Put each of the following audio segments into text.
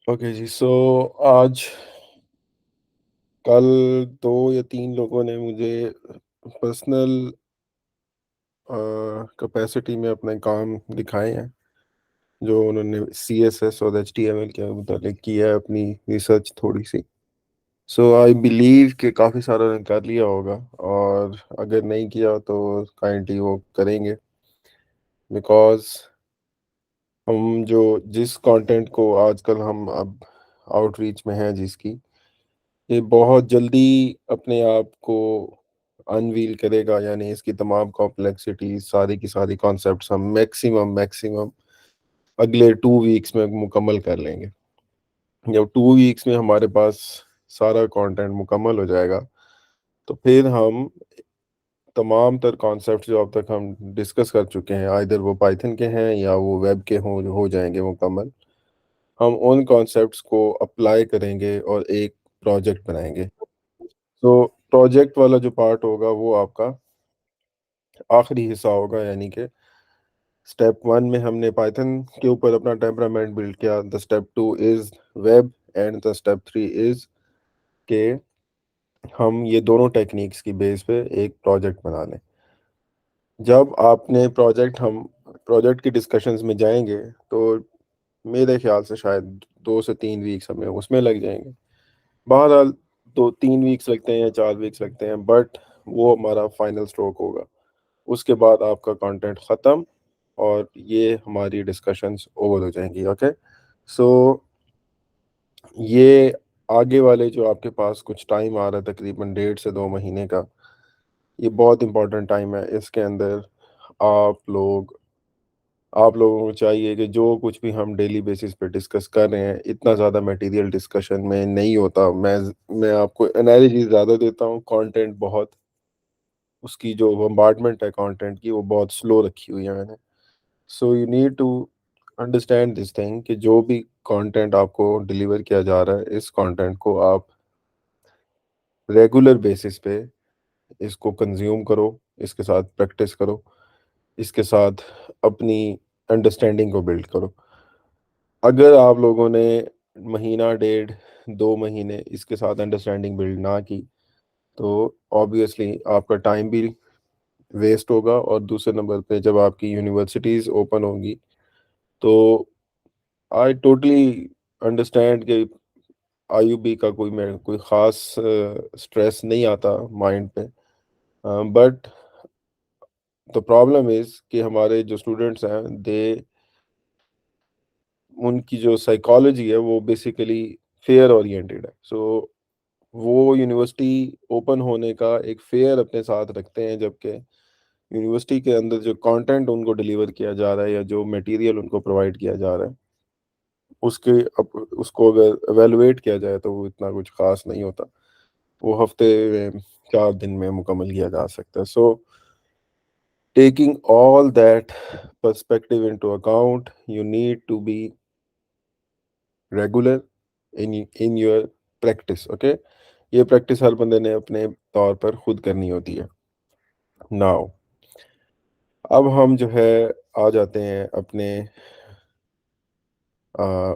Okay जी। सो आज कल 2 या 3 लोगों ने मुझे पर्सनल कैपेसिटी में अपने काम दिखाए हैं, जो उन्होंने सीएसएस और एचटीएमएल के मुतालिक किया है, अपनी रिसर्च थोड़ी-सी। सो आई बिलीव कि काफ़ी सारों ने कर लिया होगा, और अगर नहीं किया तो काइंडली वो करेंगे, बिकॉज़ हम जो जिस कंटेंट को आजकल हम अब आउटरीच में हैं जिसकी, ये बहुत जल्दी अपने आप को अनवील करेगा, यानी इसकी तमाम कॉम्प्लेक्सिटी सारी की सारी कॉन्सेप्ट्स हम मैक्सिमम मैक्सिमम अगले 2 वीक्स में मुकम्मल कर लेंगे। जब 2 वीक्स में हमारे पास सारा कंटेंट मुकम्मल हो जाएगा, तो फिर हम तमाम तर कॉन्सेप्ट जो अब तक हम डिस्कस कर चुके हैं, आइदर वो पाइथन के हैं या वो वेब के हों, हो जाएंगे मुकम्मल। हम उन कॉन्सेप्ट्स को अप्लाई करेंगे और एक प्रोजेक्ट बनाएंगे। तो प्रोजेक्ट वाला जो पार्ट होगा वो आपका आखिरी हिस्सा होगा, यानी कि स्टेप 1 में हमने पाइथन के ऊपर अपना टेम्परामेंट बिल्ड किया, the step 2 is web, and the step 3 is के हम ये दोनों टेक्निक्स की बेस पे एक प्रोजेक्ट बना लें। जब आपने प्रोजेक्ट की डिस्कशंस में जाएंगे, तो मेरे ख्याल से शायद 2 से 3 वीक्स हमें उसमें लग जाएंगे। बहरहाल 2-3 वीक्स लगते हैं या 4 वीक्स लगते हैं, बट वो हमारा फाइनल स्ट्रोक होगा। उसके बाद आपका कंटेंट ख़त्म, और ये हमारी डिस्कशंस ओवर हो जाएंगी। ओके। सो ये आगे वाले जो आपके पास कुछ टाइम आ रहा है, तकरीबन 1.5 से 2 महीने का, ये बहुत इंपॉर्टेंट टाइम है। इसके अंदर आप लोगों को चाहिए कि जो कुछ भी हम डेली बेसिस पे डिस्कस कर रहे हैं, इतना ज़्यादा मटेरियल डिस्कशन में नहीं होता। मैं आपको एनालॉजी ज़्यादा देता हूँ, कंटेंट बहुत, उसकी जो बम्बार्डमेंट है कंटेंट की, वो बहुत स्लो रखी हुई है मैंने। So you need to understand this thing कि जो भी कंटेंट आपको डिलीवर किया जा रहा है, इस कंटेंट को आप रेगुलर बेसिस पे इसको कंज्यूम करो, इसके साथ प्रैक्टिस करो, इसके साथ अपनी अंडरस्टैंडिंग को बिल्ड करो। अगर आप लोगों ने महीना डेढ़ 2 महीने इसके साथ अंडरस्टैंडिंग बिल्ड ना की, तो ऑब्वियसली आपका टाइम भी वेस्ट होगा, और दूसरे नंबर पे जब आपकी यूनिवर्सिटीज़ ओपन होंगी, तो आई टोटली अंडरस्टैंड कि आईयूबी का कोई ख़ास स्ट्रेस नहीं आता माइंड पे, बट द प्रॉब्लम इज़ कि हमारे जो स्टूडेंट्स हैं, दे उनकी जो साइकोलॉजी है वो बेसिकली फेयर ओरिएंटेड है। सो वो यूनिवर्सिटी ओपन होने का एक फेयर अपने साथ रखते हैं, जबकि यूनिवर्सिटी के अंदर जो कंटेंट उनको डिलीवर किया जा रहा है या जो मटेरियल उनको प्रोवाइड किया जा रहा है, उसके उसको अगर एवेलुएट किया जाए तो वो इतना कुछ खास नहीं होता। वो हफ्ते में 4 दिन में मुकम्मल किया जा सकता है। So taking all that perspective into account, you need to be regular in your practice. Okay. ये प्रैक्टिस हर बंदे ने अपने तौर पर खुद करनी होती है। नाउ अब हम जो है आ जाते हैं अपने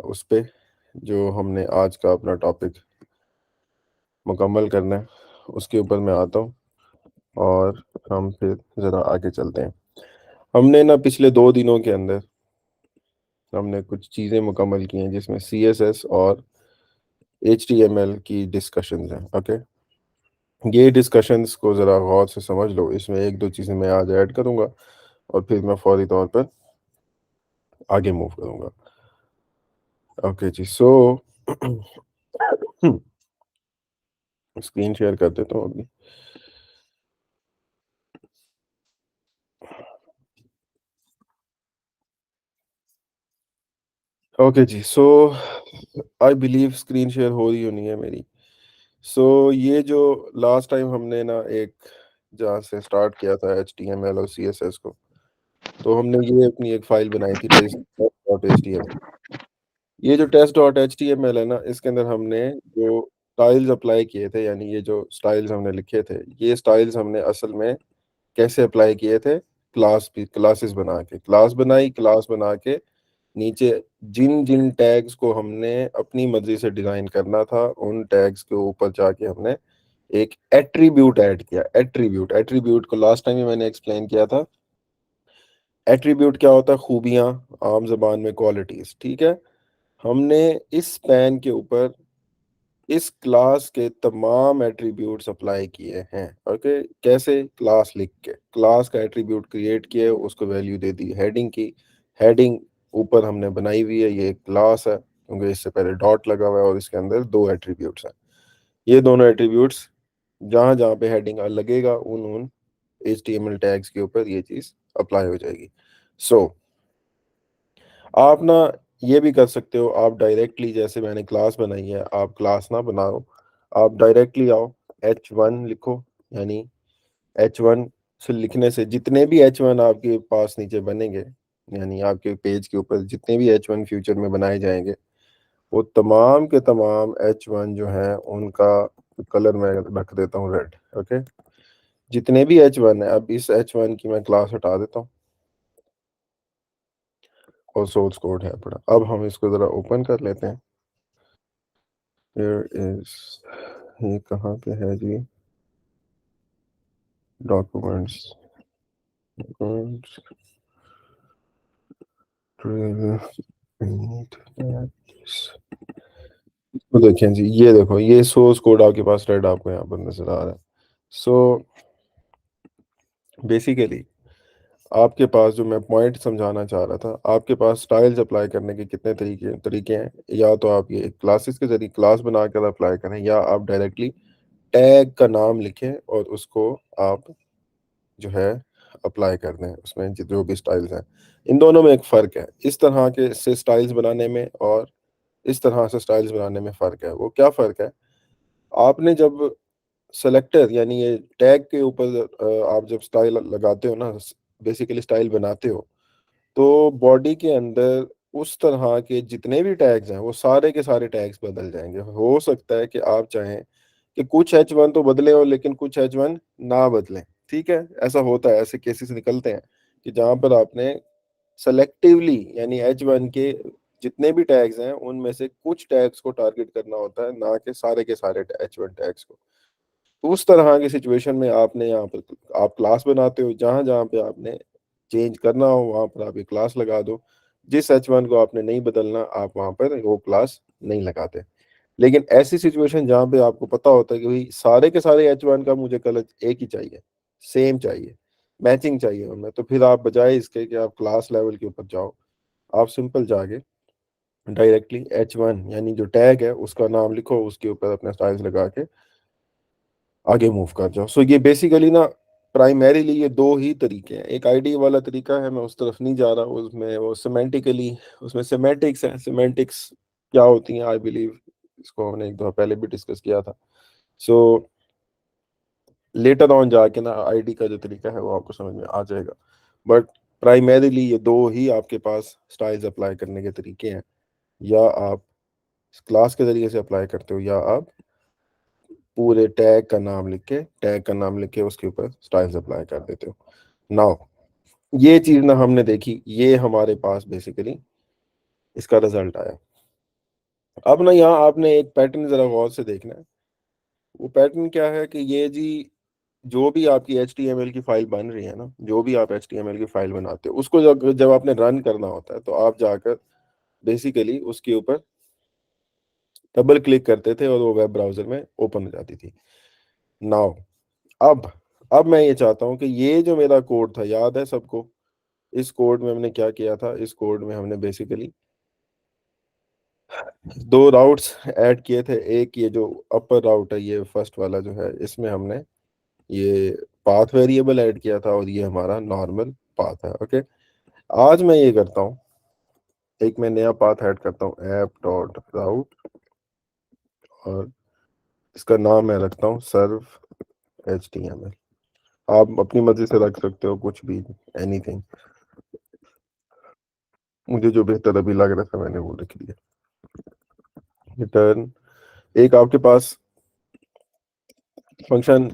उस पे, जो हमने आज का अपना टॉपिक मुकम्मल करना है, उसके ऊपर मैं आता हूँ, और हम फिर ज़रा आगे चलते हैं। हमने ना पिछले 2 दिनों के अंदर हमने कुछ चीज़ें मुकम्मल की हैं, जिसमें सीएसएस और एचटीएमएल की डिस्कशंस हैं। ओके। ये डिस्कशंस को ज़रा गौर से समझ लो, इसमें 1-2 चीज़ें मैं आज ऐड करूँगा, और फिर मैं फौरी तौर पर आगे मूव करूँगा। ओके जी। सो स्क्रीन शेयर कर देता हूँ अभी। ओके जी। So I believe screen share हो रही होनी है मेरी। सो ये जो लास्ट टाइम हमने ना एक जहाँ से स्टार्ट किया था एचटीएमएल और सीएसएस को, तो हमने ये अपनी एक फाइल बनाई थी, test dot H T M. ये जो test dot H T M L है ना, इसके अंदर हमने जो स्टाइल्स अप्लाई किए थे, यानी ये जो स्टाइल्स हमने लिखे थे, ये स्टाइल्स हमने असल में कैसे अप्लाई किए थे, क्लासेस बना के, क्लास बना के नीचे जिन जिन टैग्स को हमने अपनी मर्जी से डिजाइन करना था उन टैग्स के ऊपर जाके हमने एक एट्रीब्यूट ऐड किया। एट्रीब्यूट एट्रीब्यूट को लास्ट टाइम ही मैंने एक्सप्लेन किया था। एट्रीब्यूट क्या होता है? खूबियां, आम जबान में क्वालिटीज, ठीक है। हमने इस पैन के ऊपर इस क्लास के तमाम एट्रीब्यूट्स अप्लाई किए हैं। ओके, कैसे? क्लास लिख के क्लास का एट्रीब्यूट क्रिएट किया, उसको वैल्यू दे दी हेडिंग की। हेडिंग ऊपर हमने बनाई हुई है, ये एक क्लास है क्योंकि इससे पहले डॉट लगा हुआ है और इसके अंदर दो एट्रीब्यूट्स हैं। ये दोनों एट्रीब्यूट्स जहां जहां पे हेडिंग लगेगा उन उन HTML टैग्स के ऊपर ये चीज अप्लाई हो जाएगी। सो आप ना ये भी कर सकते हो, आप डायरेक्टली जैसे मैंने क्लास बनाई है, आप क्लास ना बनाओ, आप डायरेक्टली आओ, H1 लिखो। यानी H1 से लिखने से जितने भी H1 आपके पास नीचे बनेंगे, यानी आपके पेज के ऊपर जितने भी H1 फ्यूचर में बनाए जाएंगे, वो तमाम के तमाम H1 जो है उनका कलर मैं रख देता हूँ रेड। ओके, जितने भी H1 है, अब इस H1 की मैं क्लास हटा देता हूँ और सोर्स कोड है पड़ा। अब हम इसको जरा ओपन कर लेते हैं। Here is, ये कहाँ पे है जी? डॉक्यूमेंट्स, तो देखें जी, ये देखो, ये सोर्स कोड आपके पास रेड आपको यहाँ पर नजर आ रहा है। सो बेसिकली आपके पास जो मैं पॉइंट समझाना चाह रहा था, आपके पास स्टाइल्स अप्लाई करने के कितने तरीके तरीके हैं। या तो आप ये क्लासेस के जरिए क्लास बनाकर अप्लाई करें, या आप डायरेक्टली टैग का नाम लिखें और उसको आप जो है अप्लाई कर दें उसमें जो भी स्टाइल्स हैं। इन दोनों में एक फ़र्क है, इस तरह के से स्टाइल्स बनाने में और इस तरह से स्टाइल्स बनाने में फ़र्क है। वो क्या फ़र्क है? आपने जब सेलेक्टर यानी ये टैग के ऊपर आप जब स्टाइल लगाते हो ना, बेसिकली स्टाइल बनाते हो, तो बॉडी के अंदर उस तरह के जितने भी टैग्स हैं वो सारे के सारे टैग्स बदल जाएंगे। हो सकता है कि आप चाहें कि कुछ H1 तो बदले हो लेकिन कुछ H1 ना बदलें, ठीक है। ऐसा होता है, ऐसे केसेस निकलते हैं कि जहां पर आपने सेलेक्टिवली यानी H1 के जितने भी टैग्स हैं उनमें से कुछ टैग्स को टारगेट करना होता है, ना कि सारे के सारे H1 टैग्स को। तो उस तरह की सिचुएशन में आपने यहाँ पर आप क्लास बनाते हो, जहां जहां पे आपने चेंज करना हो वहां पर आप ये क्लास लगा दो। जिस H1 को आपने नहीं बदलना, आप वहां पर वो क्लास नहीं लगाते। लेकिन ऐसी सिचुएशन जहां पे आपको पता होता है कि भाई सारे के सारे H1 का मुझे कलर एक ही चाहिए, सेम चाहिए, मैचिंग चाहिए उनमें, तो फिर आप बजाय इसके कि आप क्लास लेवल के ऊपर जाओ, आप सिंपल जाके डायरेक्टली H1 यानी जो टैग है उसका नाम लिखो, उसके ऊपर अपना स्टाइल्स लगा के आगे मूव कर जाओ। सो ये बेसिकली ना प्राइमरीली ये दो ही तरीके हैं। एक आईडी वाला तरीका है, मैं उस तरफ नहीं जा रहा, उसमें वो सिमेंटिकली उसमें सिमेंटिक्स है। सिमेंटिक्स क्या होती हैं, आई बिलीव इसको हमने एक दो पहले भी डिस्कस किया था। सो लेटर ऑन जाके ना आईडी का जो तरीका है वो आपको समझ में आ जाएगा। बट प्राइमरीली ये दो ही आपके पास स्टाइल्स अप्लाई करने के तरीके हैं। या आप क्लास के जरिए से अप्लाई करते हो, या आप पूरे टैग का नाम लिख के उसके ऊपर स्टाइल्स अप्लाई कर देते हो। नाउ ये चीज ना हमने देखी, ये हमारे पास बेसिकली इसका रिजल्ट आया। अब ना यहाँ आपने एक पैटर्न जरा गौर से देखना है। वो पैटर्न क्या है कि ये जी, जो भी आपकी HTML की फाइल बन रही है ना, जो भी आप HTML की फाइल बनाते हो, उसको जब जब आपने रन करना होता है तो आप जाकर बेसिकली उसके ऊपर डबल क्लिक करते थे और वो वेब ब्राउजर में ओपन हो जाती थी। नाउ अब अब मैं ये चाहता हूँ कि ये जो मेरा कोड था, याद है सबको, इस कोड में हमने क्या किया था? इस कोड में हमने बेसिकली दो राउट्स ऐड किए थे। एक ये जो अपर राउट है, ये फर्स्ट वाला जो है, इसमें हमने ये पाथ वेरिएबल ऐड किया था और ये हमारा नॉर्मल पाथ है। ओके, आज मैं ये करता हूँ, एक मैं नया पाथ ऐड करता हूँ, ऐप डॉट राउट, और इसका नाम मैं रखता हूँ सर्व HTML। आप अपनी मर्जी से रख सकते हो कुछ भी, एनीथिंग। मुझे जो बेहतर अभी लग रहा था मैंने वो लिख दिया। रिटर्न, एक आपके पास फंक्शन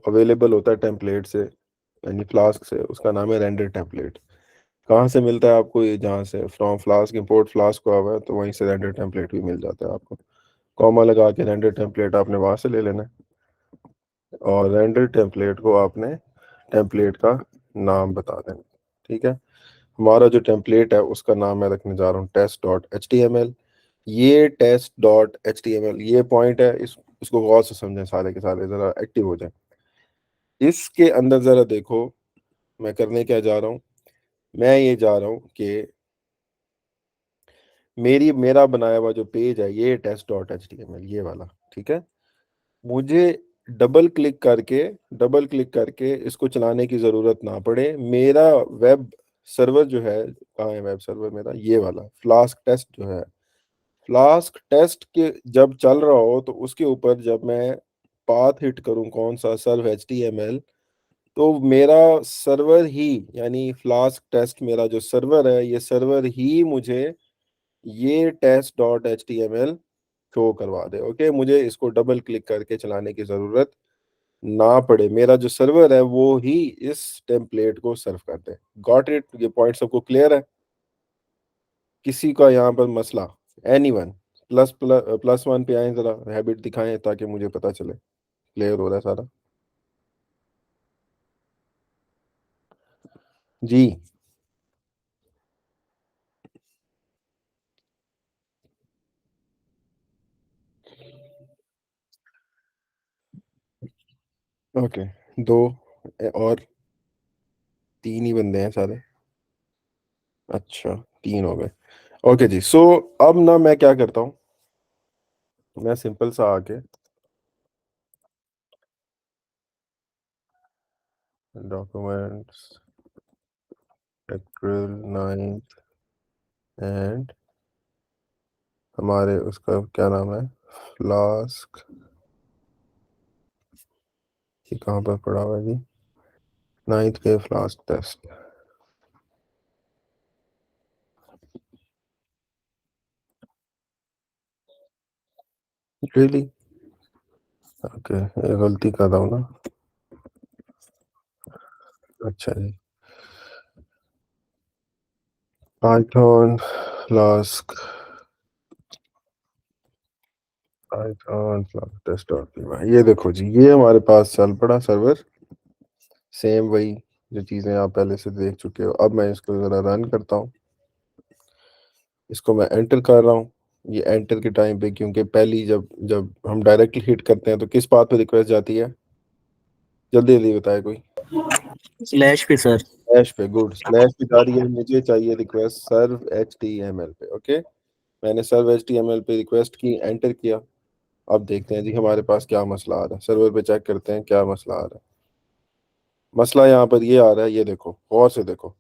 अवेलेबल होता है टेम्पलेट से, यानी फ्लास्क से, उसका नाम है रेंडर टेम्पलेट। कहाँ से मिलता है आपको? ये जहाँ से फ्रॉम फ्लास्क इंपोर्ट फ्लास्क को आवा है तो वहीं से रेंडर टेम्पलेट भी मिल जाता है आपको। कॉमा लगा के रेंडर टेम्पलेट आपने वहां से ले लेना है, और रेंडर टेम्पलेट को आपने टेम्पलेट का नाम बता देना। ठीक है, हमारा जो टेम्पलेट है उसका नाम मैं रखने जा रहा हूँ test.html। ये test.html ये पॉइंट है, इसको गौर से समझें, सारे के सारे जरा एक्टिव हो जाए। इसके अंदर जरा देखो मैं करने क्या जा रहा हूँ। मैं ये जा रहा हूँ कि मेरा बनाया हुआ जो पेज है ये test.html ये वाला, ठीक है। मुझे डबल क्लिक करके इसको चलाने की जरूरत ना पड़े। मेरा वेब सर्वर जो है, कहाँ है वेब सर्वर मेरा? ये वाला फ्लास्क टेस्ट जो है, फ्लास्क टेस्ट के जब चल रहा हो तो उसके ऊपर जब मैं पाथ हिट करूं, कौन सा? सर्व एचटीएमएल, तो मेरा सर्वर ही, यानी फ्लास्क टेस्ट मेरा जो सर्वर है, ये सर्वर ही मुझे ये test dot H T M L show करवा दे। ओके, मुझे इसको डबल क्लिक करके चलाने की जरूरत ना पड़े, मेरा जो सर्वर है वो ही इस टेम्पलेट को सर्व कर दे। Got it? ये पॉइंट सबको क्लियर है? किसी का यहाँ पर मसला? Anyone? Plus plus plus one पे आए, जरा हैबिट दिखाएं ताकि मुझे पता चले क्लियर हो रहा है सारा। जी। ओके, दो और तीन ही बंदे हैं सारे। अच्छा, तीन हो गए। ओके जी, सो अब ना मैं क्या करता हूँ, मैं सिंपल सा आके डॉक्यूमेंट्स अप्रैल 9 एंड हमारे उसका क्या नाम है, फ्लास्क, ये कहाँ पर पड़ा हुआ है जी? 9 के फ्लास्क टेस्ट। रियली? ओके, ये गलती कर रहा हूँ ना। अच्छा जी, Python Flask, Python Flask test dot P. ये देखो जी, ये हमारे पास चल पड़ा सर्वर, सेम वही जो चीज़ें आप पहले से देख चुके हो। अब मैं इसको ज़रा रन करता हूँ, इसको मैं एंटर कर रहा हूँ। ये एंटर के टाइम पे, क्योंकि पहली जब जब हम डायरेक्टली हिट करते हैं तो किस बात पे रिक्वेस्ट जाती है? जल्दी जल्दी बताए कोई। स्लैश पे सर। स्लैश पे, गुड। स्लैश पे जा रही है, मुझे चाहिए रिक्वेस्ट सर्व एच टी एम एल पे। ओके, मैंने सर्व एच टी एम एल पे रिक्वेस्ट की, एंटर किया। अब देखते हैं जी हमारे पास क्या मसला आ रहा है, सर्वर पे चेक करते हैं क्या मसला आ रहा है। मसला यहाँ पर ये आ रहा है, ये देखो गौर से देखो।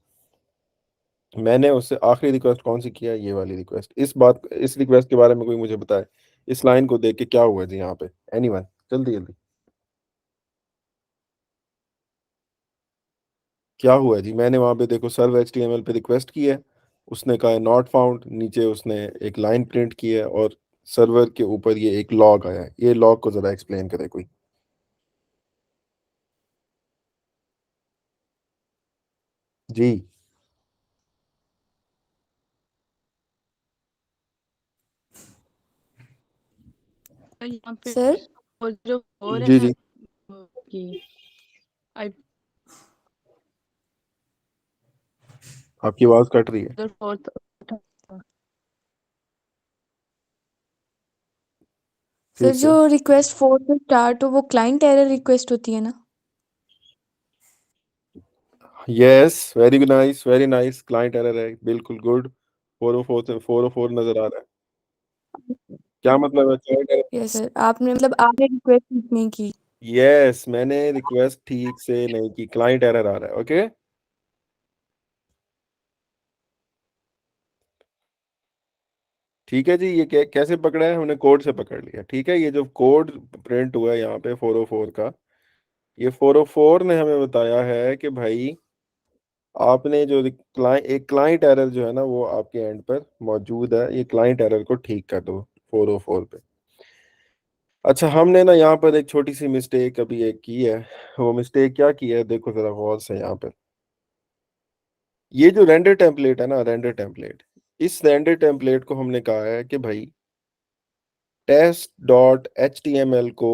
मैंने उससे आखिरी रिक्वेस्ट कौन सी किया? ये वाली रिक्वेस्ट। इस रिक्वेस्ट के बारे में कोई मुझे बताए, इस लाइन को देख के क्या हुआ जी यहाँ पे? एनीवन? जल्दी जल्दी, क्या हुआ जी? मैंने वहां पे देखो सर्व एचटीएमएल पे रिक्वेस्ट की है, उसने कहा नॉट फाउंड, नीचे उसने एक लाइन प्रिंट की है, और सर्वर के ऊपर ये एक लॉग आया है। ये लॉग को जरा एक्सप्लेन करे कोई। जी यहाँ पे सर और जो और जी है जी, कि आई आपकी आवाज कट रही है। फोर्थ। फिर सर से। जो रिक्वेस्ट 4 से स्टार्ट हो वो क्लाइंट एरर रिक्वेस्ट होती है ना? Yes, very nice, very nice, client error है, बिल्कुल गुड। 404 से 404 नजर आ रहा है। क्या मतलब है क्लाइंट एरर? यस सर, आपने मतलब आपने रिक्वेस्ट ठीक नहीं की। यस, मैंने रिक्वेस्ट ठीक से नहीं की, क्लाइंट एरर आ रहा है। ओके, ठीक है जी। ये कैसे पकड़ा है? हमने कोड से पकड़ लिया। ठीक है, ये जो कोड प्रिंट हुआ है यहाँ पे 404 का, ये 404 ने हमें बताया है कि भाई आपने जो एक क्लाइंट एरर जो है ना वो आपके एंड पर मौजूद है, ये क्लाइंट एरर को ठीक कर दो 404 पे। अच्छा, हमने ना यहाँ पर एक छोटी सी मिस्टेक अभी एक की है। वो मिस्टेक क्या की है देखो जरा गौर से यहाँ पे। ये जो रेंडर टेम्पलेट है ना, रेंडर टेम्पलेट, इस रेंडर टेम्पलेट को हमने कहा है कि भाई test.html को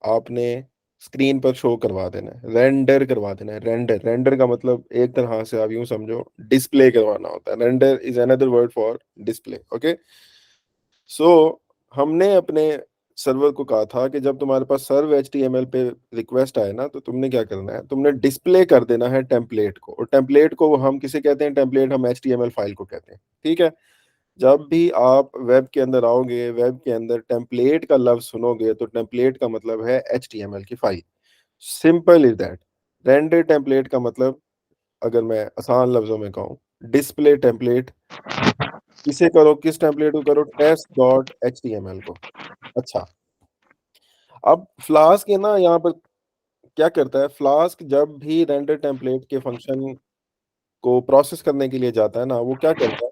आपने स्क्रीन पर शो करवा देना है, रेंडर करवा देना है। रेंडर, रेंडर का मतलब एक तरह से आप यूं समझो डिस्प्ले करवाना होता है। Render is another word for display. Okay, so हमने अपने सर्वर को कहा था कि जब तुम्हारे पास सर्व HTML पे रिक्वेस्ट आए ना, तो तुमने क्या करना है, तुमने डिस्प्ले कर देना है टेम्पलेट को। और टेम्पलेट को हम किसे कहते हैं, टेम्पलेट हम HTML फाइल को कहते हैं। ठीक है, जब भी आप वेब के अंदर आओगे, वेब के अंदर टेम्पलेट का लफ्ज सुनोगे, तो टेम्पलेट का मतलब है HTML की file. Simple is that. Render template का मतलब, अगर मैं आसान लफ्जों में कहूँ, डिस्प्ले टेम्पलेट। किसे करो, किस टेम्पलेट को करो, test.html को। अच्छा, अब फ्लास्क है ना, यहाँ पर क्या करता है, फ्लास्क जब भी रेंडर टेम्पलेट के फंक्शन को प्रोसेस करने के लिए जाता है ना, वो क्या करता है,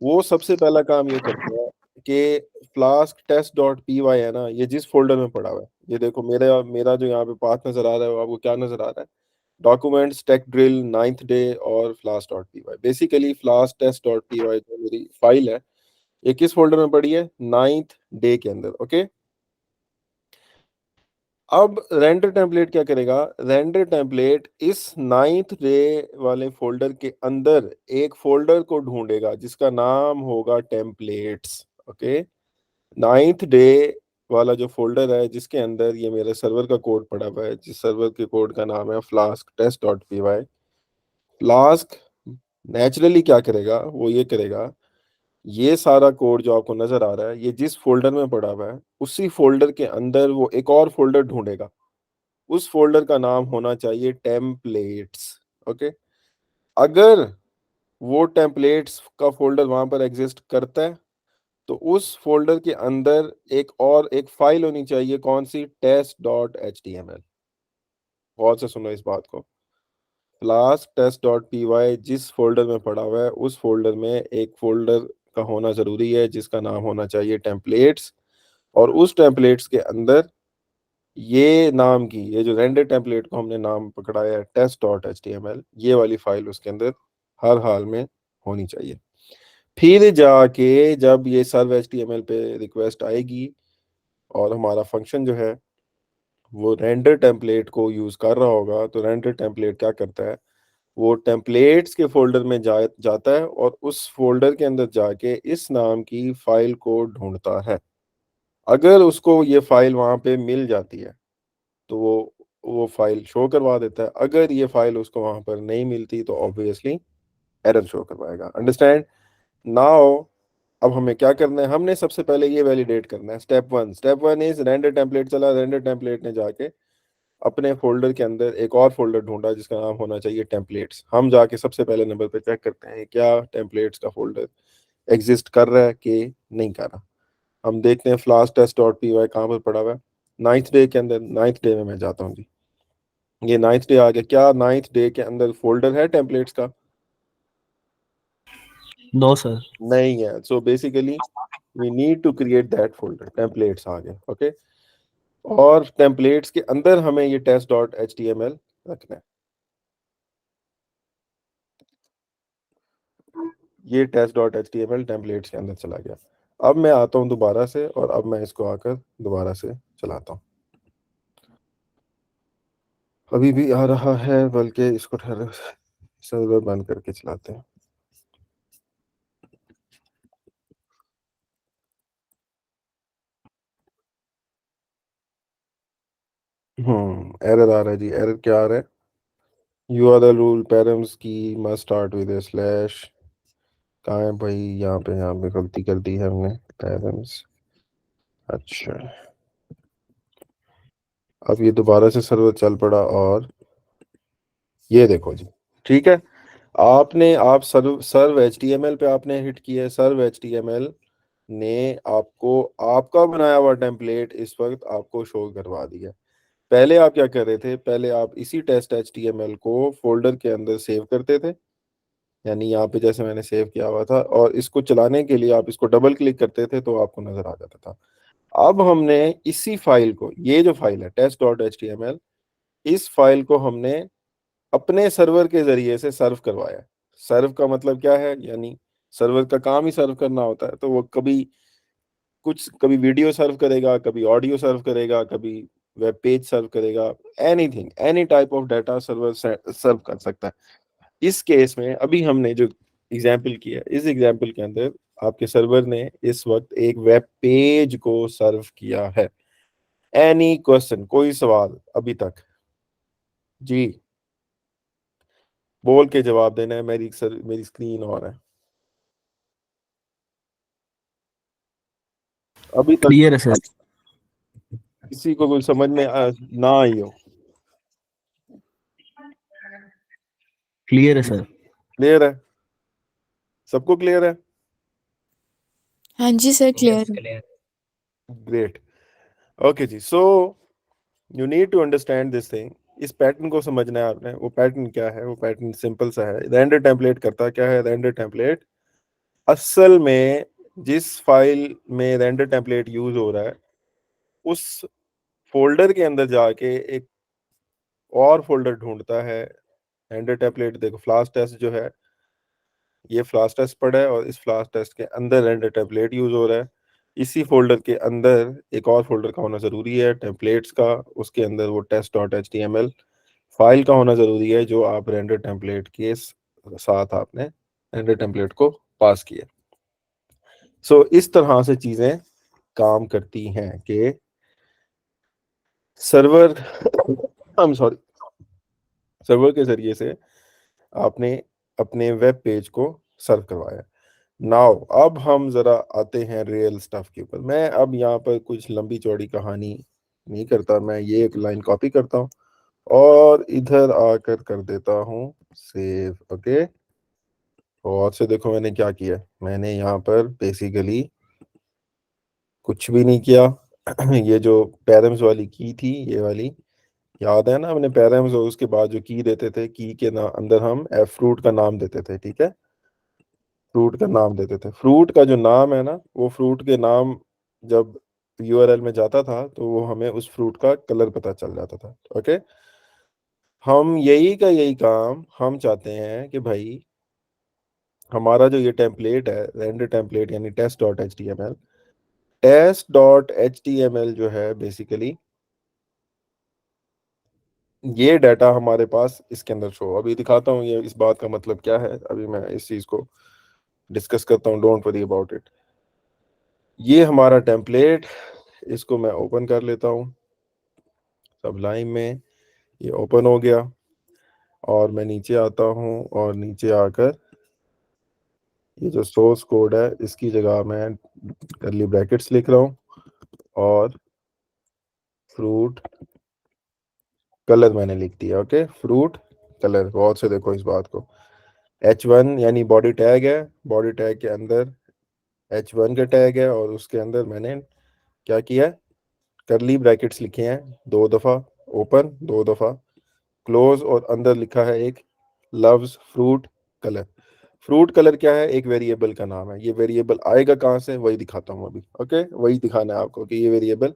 वो सबसे पहला काम ये करता है कि Flask test dot P Y है ना, ये जिस फोल्डर में पड़ा हुआ है, ये देखो मेरा मेरा जो यहाँ पे पाथ नजर आ रहा है, वो आपको क्या नजर आ रहा है, documents, tech drill, ninth day और Flask dot P Y. Basically Flask test dot P Y जो मेरी फाइल है, ये किस फोल्डर में पड़ी है, नाइन्थ डे के अंदर। ओके, अब रेंडर टेम्पलेट क्या करेगा, रेंडर टेम्पलेट इस नाइन्थ डे वाले फोल्डर के अंदर एक फोल्डर को ढूंढेगा जिसका नाम होगा टेम्पलेट्स। ओके, नाइन्थ डे वाला जो फोल्डर है, जिसके अंदर ये मेरे सर्वर का कोड पड़ा हुआ है, जिस सर्वर के कोड का नाम है Flask test dot P Y. Flask naturally क्या करेगा, वो ये करेगा, ये सारा कोड जो आपको नजर आ रहा है, ये जिस फोल्डर में पड़ा हुआ है, उसी फोल्डर के अंदर वो एक और फोल्डर ढूंढेगा। उस फोल्डर का नाम होना चाहिए टेम्पलेट्स। ओके, अगर वो टेम्पलेट्स का फोल्डर वहां पर एग्जिस्ट करता है, तो उस फोल्डर के अंदर एक फाइल होनी चाहिए, कौन सी, test.html। बहुत से सुनो इस बात को, फ्लास्क test.py जिस फोल्डर में पड़ा हुआ है, उस फोल्डर में एक फोल्डर का होना जरूरी है जिसका नाम होना चाहिए टेम्पलेट्स। और उस टेम्पलेट्स के अंदर ये नाम की, ये जो रेंडर टेम्पलेट को हमने नाम पकड़ाया है test.html, ये वाली फाइल उसके अंदर हर हाल में होनी चाहिए। फिर जाके जब ये सर्व HTML पे रिक्वेस्ट आएगी और हमारा फंक्शन जो है वो रेंडर टेम्पलेट को यूज कर रहा होगा, तो रेंडर टेम्पलेट क्या करता है, वो टेम्पलेट्स के फोल्डर में जाता है और उस फोल्डर के अंदर जाके इस नाम की फाइल को ढूंढता है। अगर उसको ये फाइल वहां पे मिल जाती है, तो वो फाइल शो करवा देता है। अगर ये फाइल उसको वहां पर नहीं मिलती, तो ऑब्वियसली एरर शो करवाएगा। Understand now. अब हमें क्या करना है, हमने सबसे पहले ये वैलिडेट करना है। Step one is render template चला, रेंडर टेम्पलेट ने जाके अपने फोल्डर के अंदर एक और फोल्डर ढूंढा जिसका नाम होना चाहिए टेम्पलेट्स। हम जाके सबसे पहले नंबर पे चेक करते हैं क्या टेम्पलेट्स का फोल्डर एग्जिस्ट कर रहा है कि नहीं कर रहा। हम देखते हैं Flask test dot P Y कहाँ पर पड़ा हुआ है, नाइन्थ डे के अंदर। नाइन्थ डे में मैं जाता हूँ जी, ये नाइन्थ डे आ गया। क्या नाइन्थ डे के अंदर फोल्डर है टेम्पलेट्स का? No sir. नहीं है। So basically we need to create that folder, templates आ गया। ओके, और टेम्पलेट्स के अंदर हमें ये test.html रखना है। ये test.html टेम्पलेट्स के अंदर चला गया। अब मैं आता हूँ दोबारा से, और अब मैं इसको आकर दोबारा से चलाता हूँ। अभी भी आ रहा है, बल्कि इसको ठहर सर्वर बंद करके चलाते हैं। एरर आ रहा है जी। एरर क्या आ रहा है, you are the rule params की must start with a slash. कहाँ है भाई, यहाँ पे गलती कर दी है हमने, पैरम्स। अच्छा, अब ये दोबारा से सर्वर चल पड़ा, और ये देखो जी, ठीक है। आप सर्व सर्व HTML पे आपने हिट किया है, सर्व HTML ने आपको आपका बनाया हुआ टेम्पलेट इस वक्त आपको शो करवा दिया। पहले आप क्या कर रहे थे, पहले आप इसी टेस्ट HTML को फोल्डर के अंदर सेव करते थे, यानी यहाँ पे जैसे मैंने सेव किया हुआ था, और इसको चलाने के लिए आप इसको डबल क्लिक करते थे तो आपको नजर आ जाता था। अब हमने इसी फाइल को, ये जो फाइल है test.html, इस फाइल को हमने अपने सर्वर के जरिए से सर्व करवाया। सर्व का मतलब क्या है, यानी सर्वर का काम ही सर्व करना होता है, तो वो कभी वीडियो सर्व करेगा, कभी ऑडियो सर्व करेगा, कभी वेब पेज सर्व करेगा, anything, any type of data server serve कर सकता है। इस केस में अभी हमने जो एग्जाम्पल किया, इस एग्जाम्पल के अंदर आपके सर्वर ने इस वक्त एक वेब पेज को सर्व किया है। एनी क्वेश्चन, कोई सवाल अभी तक? जी, बोल के जवाब देना है। मेरी स्क्रीन ऑन है। अभी तक क्लियर है सर। किसी को कोई समझ में ना आई हो? क्लियर है सर। क्लियर है? सबको क्लियर है? हाँ जी सर, क्लियर है। ग्रेट। ओके जी, so you need to understand this thing. इस पैटर्न को समझना है आपने। वो पैटर्न क्या है? वो पैटर्न सिंपल सा है। रेंडर टेम्पलेट करता क्या है? रेंडर टेम्पलेट असल में जिस फाइल में रेंडर टेम्पलेट यूज हो रहा है, उस फोल्डर के अंदर जाके एक और फोल्डर ढूंढता है। रेंडर टेम्पलेट देखो, फ्लाश टेस्ट जो है, ये फ्लाश टेस्ट पड़ा है और इस फ्लाश टेस्ट के अंदर रेंडर टेम्पलेट यूज हो रहा है। इसी फोल्डर के अंदर एक और फोल्डर का होना जरूरी है, टेम्पलेट्स का। उसके अंदर वो test.html फाइल का होना जरूरी है, जो आप रेंडर टेम्पलेट के साथ आपने रेंडर टेम्पलेट को पास किया। सो इस तरह से चीजें काम करती हैं कि server I am sorry server के जरिए से आपने अपने वेब पेज को सर्व करवाया। नाउ अब हम जरा आते हैं रियल स्टफ के ऊपर। मैं अब यहाँ पर कुछ लंबी चौड़ी कहानी नहीं करता, मैं ये एक लाइन कॉपी करता हूँ और इधर आकर कर देता हूँ सेव। ओके, और से देखो मैंने क्या किया। मैंने यहाँ पर बेसिकली कुछ भी नहीं किया। ये जो पैरम्स वाली की थी, ये वाली याद है ना? हमने पैरम्स और उसके बाद जो की देते थे, की के अंदर हम फ्रूट का नाम देते थे, ठीक है? फ्रूट का नाम देते थे। फ्रूट का जो नाम है ना, वो फ्रूट के नाम जब यूआरएल में जाता था तो वो हमें उस फ्रूट का कलर पता चल जाता था। ओके, हम यही काम हम चाहते हैं कि भाई हमारा जो ये टेम्पलेट है, रेंडर टेम्पलेट यानी टेस्ट.html जो है बेसिकली ये डाटा हमारे पास इसके अंदर शो। अभी दिखाता हूँ ये इस बात का मतलब क्या है। अभी मैं इस चीज को डिस्कस करता हूँ, डोंट वरी अबाउट इट। ये हमारा टेम्पलेट, इसको मैं ओपन कर लेता हूँ सबलाइन में। ये ओपन हो गया और मैं नीचे आता हूँ और नीचे आकर ये जो सोर्स कोड है इसकी जगह मैं कर्ली ब्रैकेट्स लिख रहा हूँ और फ्रूट कलर मैंने लिख दिया। Okay, fruit colour. गौर से देखो इस बात को। H1 यानी बॉडी टैग है, बॉडी टैग के अंदर H1 का टैग है और उसके अंदर मैंने क्या किया? करली ब्रैकेट्स लिखे हैं, 2 दफा ओपन, 2 दफा क्लोज, और अंदर लिखा है एक loves fruit colour. Fruit colour क्या है? एक वेरिएबल का नाम है। ये वेरिएबल आएगा कहाँ से, वही दिखाता हूँ अभी। ओके, वही दिखाना है आपको कि ये वेरिएबल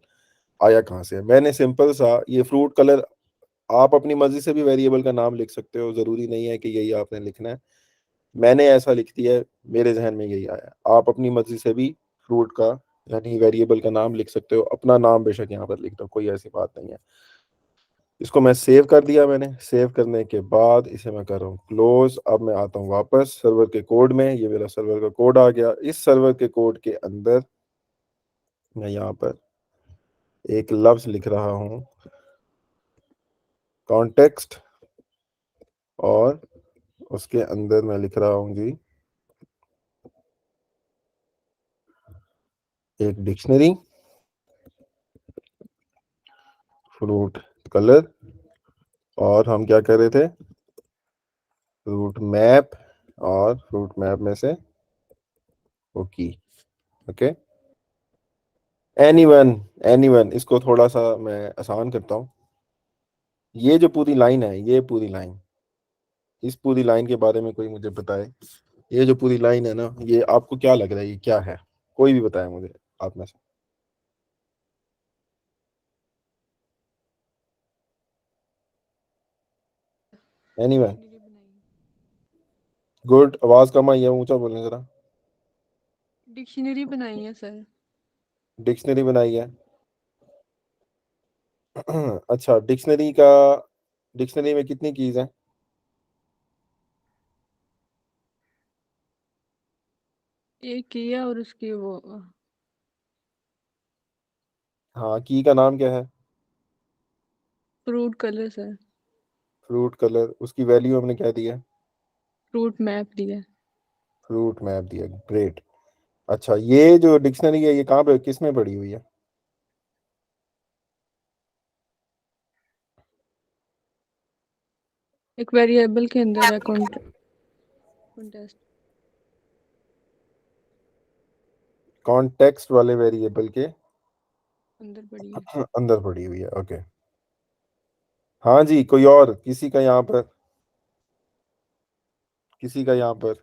आया कहाँ से। मैंने सिंपल सा ये फ्रूट कलर, आप अपनी मर्जी से भी वेरिएबल का नाम लिख सकते हो, जरूरी नहीं है कि यही आपने लिखना है। मैंने ऐसा लिख दिया है, मेरे जहन में यही आया। आप अपनी मर्जी से भी फ्रूट का यानी वेरिएबल का नाम लिख सकते हो। अपना नाम बेशक यहाँ पर लिख दो, कोई ऐसी बात नहीं है। इसको मैं सेव कर दिया। मैंने सेव करने के बाद इसे मैं कर रहा हूँ क्लोज। अब मैं आता हूँ वापस सर्वर के कोड में। ये मेरा सर्वर का कोड आ गया। इस सर्वर के कोड के अंदर मैं यहाँ पर एक लफ्ज लिख रहा हूँ, कॉन्टेक्स्ट, और उसके अंदर मैं लिख रहा हूँ जी एक डिक्शनरी, फ्रूट कलर, और हम क्या कर रहे थे? फ्रूट मैप, और फ्रूट मैप में से वो की। ओके, एनीवन इसको थोड़ा सा मैं आसान करता हूँ। ये जो पूरी लाइन है, ये पूरी लाइन, इस पूरी लाइन के बारे में कोई मुझे बताए। ये जो पूरी लाइन है ना, ये आपको क्या लग रहा है, ये क्या है? कोई भी बताए मुझे आप में से। एनीवे डिक्शनरी बनाई गुड। आवाज कम आई है, ऊंचा बोलने जरा। डिक्शनरी बनाई है सर। डिक्शनरी बनाई है। अच्छा, डिक्शनरी में कितनी कीज हैं? एक किया और उसकी वो हाँ, की का नाम क्या है? Fruit colour sir. Fruit colour. उसकी वैल्यू हमने क्या दी है? फ्रूट मैप दिया। फ्रूट मैप दिया। ग्रेट। अच्छा, ये जो डिक्शनरी है ये कहाँ पे, किस में पड़ी हुई है? एक वेरिएबल के अंदर है कॉन्टेस्ट। कॉन्टेक्स्ट वाले वेरिएबल के अंदर पड़ी है। अंदर पड़ी हुई है। ओके। हाँ जी, कोई और, किसी का यहाँ पर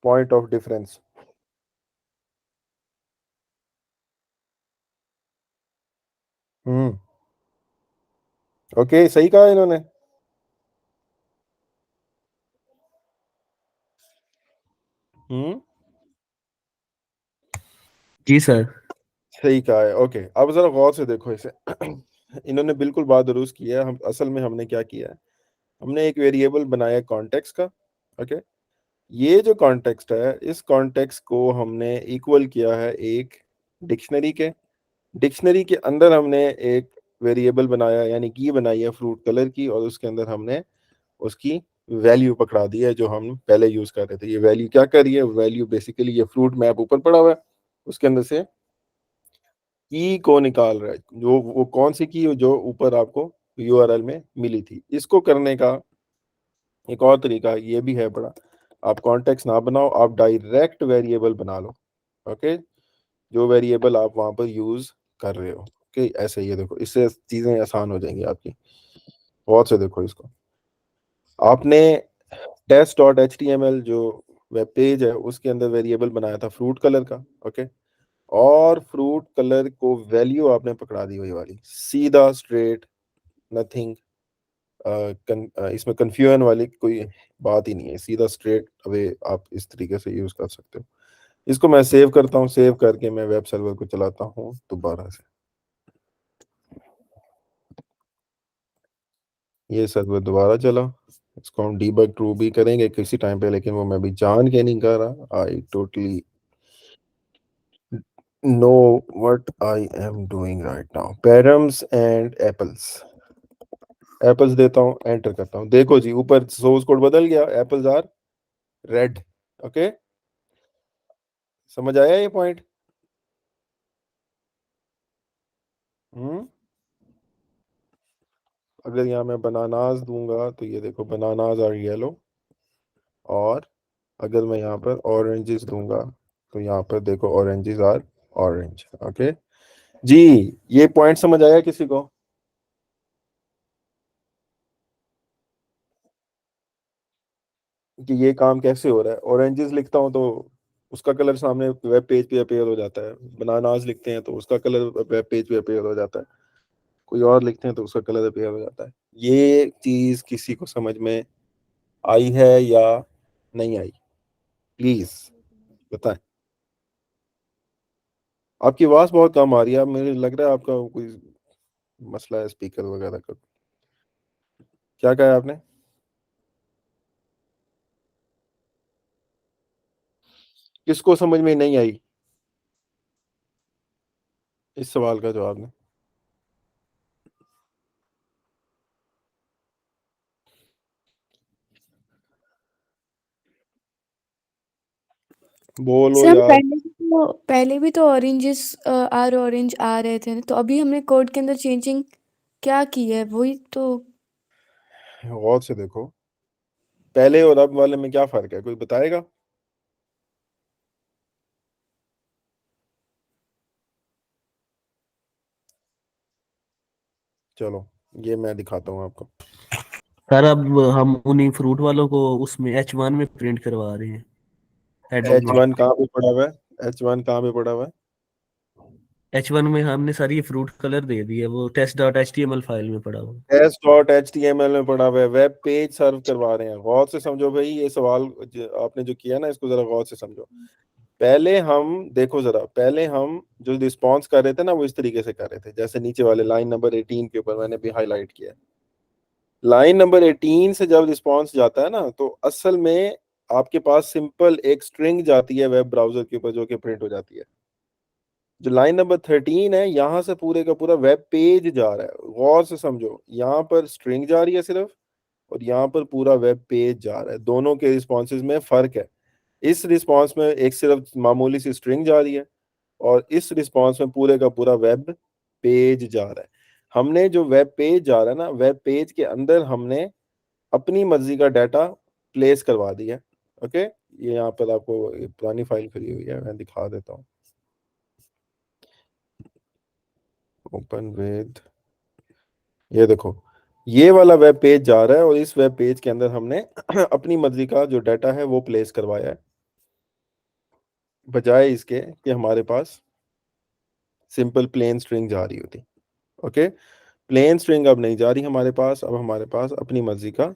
point of difference? Hmm. Okay, सही कहा इन्होंने। हम्म। जी सर। सही कहा है। ओके, अब जरा गौर से देखो इसे। इन्होंने बिल्कुल बात दुरुस्त की है। हम असल में हमने क्या किया है, हमने एक वेरिएबल बनाया कॉन्टेक्स्ट का। ओके। ये जो कॉन्टेक्स्ट है, इस कॉन्टेक्स्ट को हमने इक्वल किया है एक डिक्शनरी के। डिक्शनरी के अंदर हमने एक वेरिएबल बनाया, यानी की बनाई है फ्रूट कलर की, और उसके अंदर हमने उसकी वैल्यू पकड़ा दी है जो हम पहले यूज कर रहे थे। ये वैल्यू क्या कर रही है? वैल्यू बेसिकली ये फ्रूट मैप ऊपर पड़ा हुआ है, उसके अंदर से की को निकाल रहा है। जो वो कौन सी की जो ऊपर आपको यूआरएल में मिली थी। इसको करने का एक और तरीका ये भी है बड़ा। आप कॉन्टेक्स्ट ना बनाओ, आप डायरेक्ट वेरिएबल बना लो। ओके, जो वेरिएबल आप वहां पर यूज कर रहे हो। ओके, ऐसे ये देखो, इससे चीजें आसान हो जाएंगी आपकी। बहुत से देखो इसको। आपने test.html जो वेब पेज है उसके अंदर वेरिएबल बनाया था फ्रूट कलर का। ओके, और फ्रूट कलर को वैल्यू आपने पकड़ा दी वही वाली, सीधा स्ट्रेट, नथिंग। इसमें कंफ्यूजन वाली कोई बात ही नहीं है, सीधा स्ट्रेट अवे आप इस तरीके से यूज कर सकते हो। इसको मैं सेव करता हूँ, सेव करके मैं वेब सर्वर को चलाता हूँ दोबारा से। ये सर्वर दोबारा चला। इसको हम डीबग ट्रू भी करेंगे किसी टाइम पे, लेकिन वो मैं भी जान के नहीं कर रहा। I totally know what I am doing right now. Params and apples. Apples देता हूँ, एंटर करता हूँ। देखो जी, ऊपर सोर्स कोड बदल गया, एप्पल्स आर रेड। ओके, समझ आया ये पॉइंट? हम्म। अगर यहाँ मैं बनानास दूंगा तो ये देखो, बनानास आर येलो। और अगर मैं यहाँ पर ऑरेंजेस दूंगा तो यहाँ पर देखो, ऑरेंजेस आर ऑरेंज। ओके जी, ये पॉइंट समझ आया किसी को? कि ये काम कैसे हो रहा है। ऑरेंजेस लिखता हूँ तो उसका कलर सामने वेब पेज पे अपीयर हो जाता है। बनानास लिखते हैं तो उसका कलर वेब पेज पे अपीयर हो जाता है। कोई और लिखते हैं तो उसका कलर अपीयर हो जाता है। ये चीज किसी को समझ में आई है या नहीं आई? प्लीज बताएं। आपकी आवाज बहुत कम आ रही है। मुझे लग रहा है आपका कोई मसला है स्पीकर वगैरह का। क्या कहा आपने? किसको समझ में नहीं आई इस सवाल का जवाब ने? बोलो सर यार। पहले भी तो ऑरेंजेस आर ऑरेंज आ रहे थे, तो अभी हमने कोड के अंदर चेंजिंग क्या की है वही तो। गौर से देखो, पहले और अब वाले में क्या फर्क है, कोई बताएगा? चलो, ये मैं दिखाता हूँ आपको। सर अब हम उन्हीं फ्रूट वालों को उसमें H1 में प्रिंट करवा रहे हैं, हेडिंग एच में। वन कहाँ पे पड़ा हुआ है? H1 कहाँ पे पड़ा हुआ है? H1 में हमने सारी ये फ्रूट कलर दे दिए, वो test.html फाइल में पड़ा हुआ। s.html में पड़ा हुआ है, वेब पेज सर्व करवा रहे हैं। गौर से समझो भाई, ये सवाल आपने जो किया ना, इसको जरा गौर से समझो। पहले हम देखो जरा, पहले हम जो रिस्पॉन्स कर रहे थे ना, वो इस तरीके से कर रहे थे, जैसे नीचे वाले लाइन नंबर 18 के ऊपर मैंने भी हाईलाइट किया। लाइन नंबर 18 से जब रिस्पॉन्स जाता है ना, तो असल में आपके पास सिंपल एक स्ट्रिंग जाती है वेब ब्राउजर के ऊपर, जो कि प्रिंट हो जाती है। जो लाइन नंबर 13 है, यहां से पूरे का पूरा वेब पेज जा रहा है। गौर से समझो, यहाँ पर स्ट्रिंग जा रही है सिर्फ, और यहाँ पर पूरा वेब पेज जा रहा है। दोनों के रिस्पॉन्सेज में फर्क है। इस रिस्पॉन्स में एक सिर्फ मामूली सी स्ट्रिंग जा रही है, और इस रिस्पॉन्स में पूरे का पूरा वेब पेज जा रहा है। हमने जो वेब पेज जा रहा है ना, वेब पेज के अंदर हमने अपनी मर्जी का डाटा प्लेस करवा दिया। ओके, ये यहाँ पर आपको ये पुरानी फाइल खुली हुई है, मैं दिखा देता हूँ। ओपन विद, ये देखो, ये वाला वेब पेज जा रहा है, और इस वेब पेज के अंदर हमने अपनी मर्जी का जो डाटा है वो प्लेस करवाया है, बजाय इसके कि हमारे पास सिंपल प्लेन स्ट्रिंग जा रही होती। ओके, प्लेन स्ट्रिंग अब नहीं जा रही हमारे पास, अब हमारे पास अपनी मर्जी का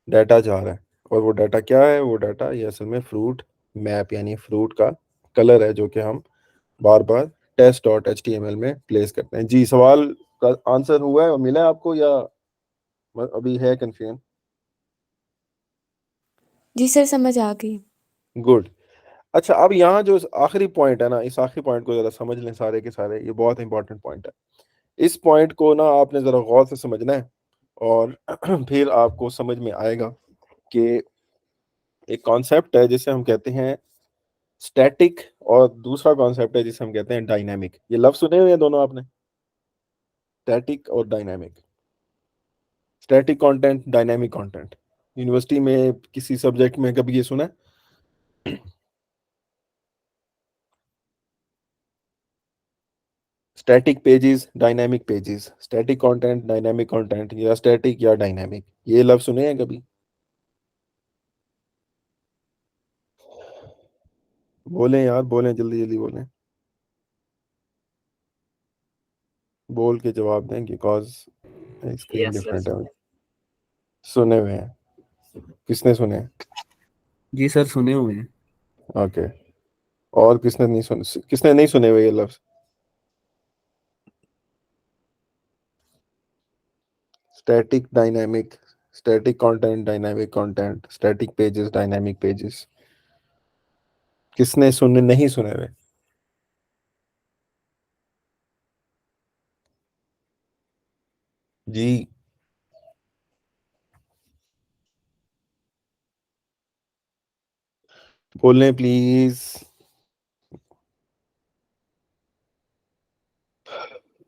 डाटा जा रहा है। और वो डाटा क्या है? वो डाटा ये असल में फ्रूट मैप यानी फ्रूट का कलर है, जो कि हम बार बार test.html में प्लेस करते हैं। जी, सवाल का आंसर हुआ है और मिला है आपको, या अभी है कंफ्यूजन? जी सर, समझ आ गई। गुड। अच्छा, अब यहाँ जो आखिरी पॉइंट है ना, इस आखिरी पॉइंट को जरा समझ लें सारे के सारे, ये बहुत इंपॉर्टेंट पॉइंट है। इस पॉइंट को ना आपने जरा गौर से समझना है, और फिर आपको समझ में आएगा कि एक कॉन्सेप्ट है जिसे हम कहते हैं स्टैटिक, और दूसरा कॉन्सेप्ट है जिसे हम कहते हैं डायनामिक। ये लफ्ज सुने हुए हैं दोनों आपने, स्टैटिक और dynamic. Static content, dynamic content, university में किसी सब्जेक्ट में कभी ये सुना है? Static pages, dynamic pages, static content, dynamic content, या स्टैटिक या डायनामिक, ये लफ्ज सुने हैं कभी? बोलें यार, बोलें, जल्दी जल्दी बोलें, बोल के जवाब दें, because screen yes different sir. है। सुने हुए हैं? किसने सुने हैं? जी सर, सुने हुए हैं। ओके, और किसने नहीं सुने हुए ये लफ्ज? Static, dynamic, static content, dynamic content, static pages, dynamic pages, किसने सुने नहीं सुने हुए? जी, बोलें प्लीज।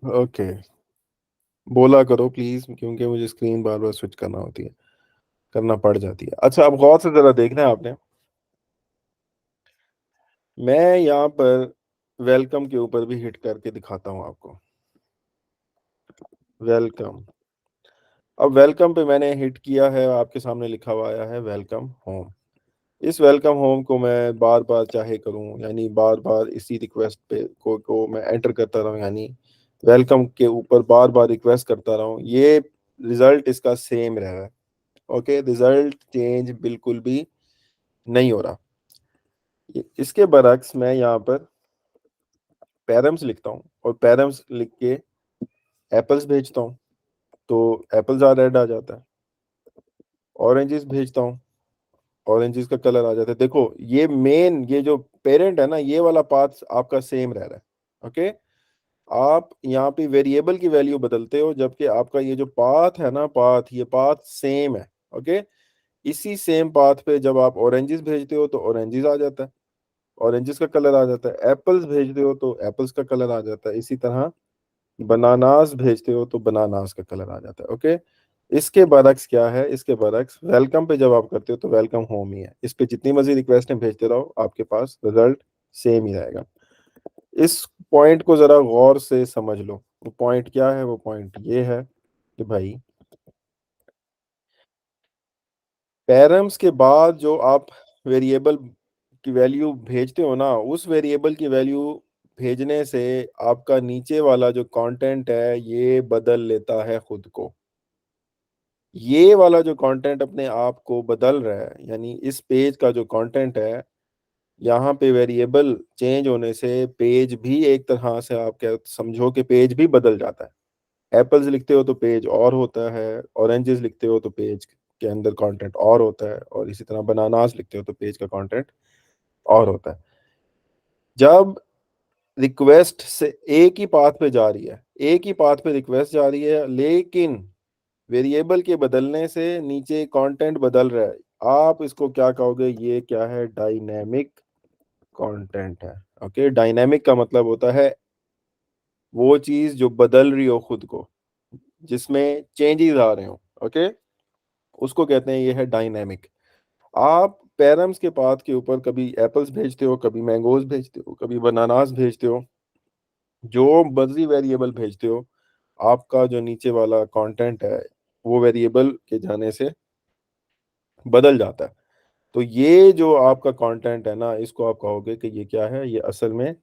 ओके, बोला करो प्लीज, क्योंकि मुझे स्क्रीन बार बार स्विच करना होती है, करना पड़ जाती है। अच्छा, अब गौर से जरा देखना है आपने, मैं यहाँ पर वेलकम के ऊपर भी हिट करके दिखाता हूँ आपको। वेलकम, अब वेलकम पे मैंने हिट किया है, आपके सामने लिखा हुआ आया है वेलकम होम। इस वेलकम होम को मैं बार बार चाहे करूं, यानी बार बार इसी रिक्वेस्ट पे को मैं एंटर करता रहूं, यानी वेलकम के ऊपर बार बार रिक्वेस्ट करता रहूं, ये रिजल्ट इसका सेम रह रहा है। ओके, रिजल्ट चेंज बिल्कुल भी नहीं हो रहा। इसके बरक्स मैं यहाँ पर पैरम्स लिखता हूँ, और पैरम्स लिख के एप्पल्स भेजता हूँ, तो एप्पल्स रेड आ जाता है। ऑरेंजेस भेजता हूँ, ऑरेंजेस का कलर आ जाता है। देखो, ये मेन, ये जो पेरेंट है ना, ये वाला पाथ आपका सेम रह रहा है। ओके, आप यहाँ पे वेरिएबल की वैल्यू बदलते हो, जबकि आपका ये जो पाथ है ना, ये पाथ सेम है। ओके, इसी सेम पाथ पे जब आप ऑरेंजेस भेजते हो तो ऑरेंजेस आ जाता है, ऑरेंजेस का कलर आ जाता है। एप्पल्स भेजते हो तो एप्पल्स का कलर आ जाता है। इसी तरह बनानास भेजते हो तो बनानास का कलर आ जाता है। ओके, इसके बरक्स क्या है? इसके बरक्स वेलकम पे जब आप करते हो तो वेलकम होम ही है। इस पे जितनी मर्जी रिक्वेस्टें भेजते रहो, आपके पास रिजल्ट सेम ही रहेगा। इस पॉइंट को जरा गौर से समझ लो। वो पॉइंट क्या है? वो पॉइंट ये है कि भाई, पैरम्स के बाद जो आप वेरिएबल की वैल्यू भेजते हो ना, उस वेरिएबल की वैल्यू भेजने से आपका नीचे वाला जो कंटेंट है ये बदल लेता है खुद को। ये वाला जो कंटेंट अपने आप को बदल रहा है, यानी इस पेज का जो कंटेंट है, यहाँ पे वेरिएबल चेंज होने से पेज भी एक तरह से आप क्या समझो कि पेज भी बदल जाता है। एप्पल्स लिखते हो तो पेज और होता है, ऑरेंजेस लिखते हो तो पेज के अंदर कंटेंट और होता है, और इसी तरह बनानास लिखते हो तो पेज का कंटेंट और होता है। जब रिक्वेस्ट से एक ही पाथ पे जा रही है, एक ही पाथ पे रिक्वेस्ट जा रही है, लेकिन वेरिएबल के बदलने से नीचे कंटेंट बदल रहा है, आप इसको क्या कहोगे? ये क्या है? डायनेमिक कंटेंट है। ओके, डायनेमिक का मतलब होता है वो चीज जो बदल रही हो खुद को, जिसमें चेंजेस आ रहे हो। ओके, उसको कहते हैं ये है डायनेमिक। आप पैरम्स के पाथ के ऊपर कभी एप्पल्स भेजते हो, कभी मैंगोज भेजते हो, कभी बनानास भेजते हो, जो मर्जी वेरिएबल भेजते हो, आपका जो नीचे वाला कंटेंट है वो वेरिएबल के जाने से बदल जाता है। तो ये जो आपका कंटेंट है ना, इसको आप कहोगे कि ये क्या है? ये असल में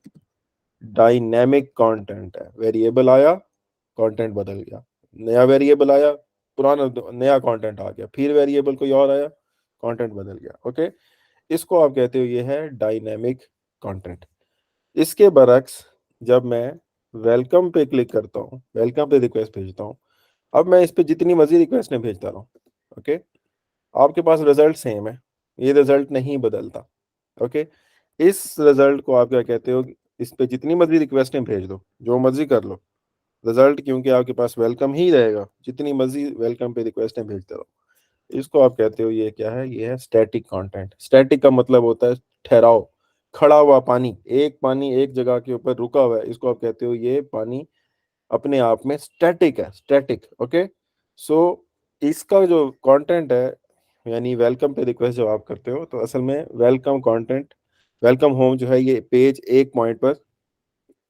डायनेमिक कंटेंट है। वेरिएबल आया, कंटेंट बदल गया, नया वेरिएबल आया, पुराना नया कंटेंट आ गया, फिर वेरिएबल कोई और आया, कंटेंट बदल गया। ओके, इसको आप कहते हो ये है डायनेमिक कंटेंट। इसके बरक्स जब मैं वेलकम पे क्लिक करता हूँ, वेलकम पे रिक्वेस्ट भेजता हूँ, अब मैं इस पे जितनी मर्जी रिक्वेस्ट नहीं भेजता रहूँ, ओके, आपके पास रिजल्ट सेम है, ये रिजल्ट नहीं बदलता। ओके, इस रिजल्ट को आप क्या कहते हो? इस पे जितनी मर्जी रिक्वेस्टें भेज दो, जो मर्जी कर लो, रिजल्ट क्योंकि आपके पास वेलकम ही रहेगा, जितनी मर्जी वेलकम पे रिक्वेस्टें भेजते रहो। इसको आप कहते हो ये क्या है? ये है स्टैटिक कंटेंट। स्टैटिक का मतलब होता है ठहराव, खड़ा हुआ पानी, पानी एक जगह के ऊपर रुका हुआ है, इसको आप कहते हो ये पानी अपने आप में स्टैटिक है, स्टैटिक। ओके, सो इसका जो कंटेंट है, यानी वेलकम पे रिक्वेस्ट जब आप करते हो तो असल में वेलकम कंटेंट, वेलकम होम जो है, ये पेज एक पॉइंट पर,